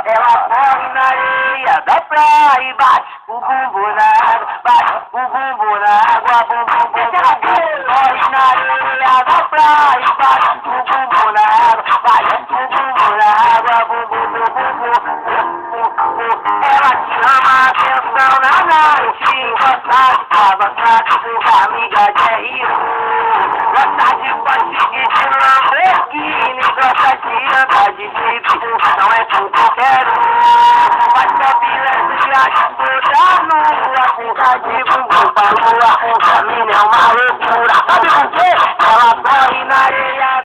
Ela corre na areia da praia e bate o bumbum na água, bate o bumbum na água, bumbum, bumbum, corre na areia da praia e bate o bumbum na água, bate o bumbum na água, bumbum, bumbum, ela chama a atenção na noite, gosta de avançar, amiga de rio, gosta de conseguir de Lamborghini, gosta de andar de jeep, não é tudo que eu quero, mas topless viagem toda nua, fica de bumbum pra lua, pra mim é uma loucura, sabe por quê? Ela corre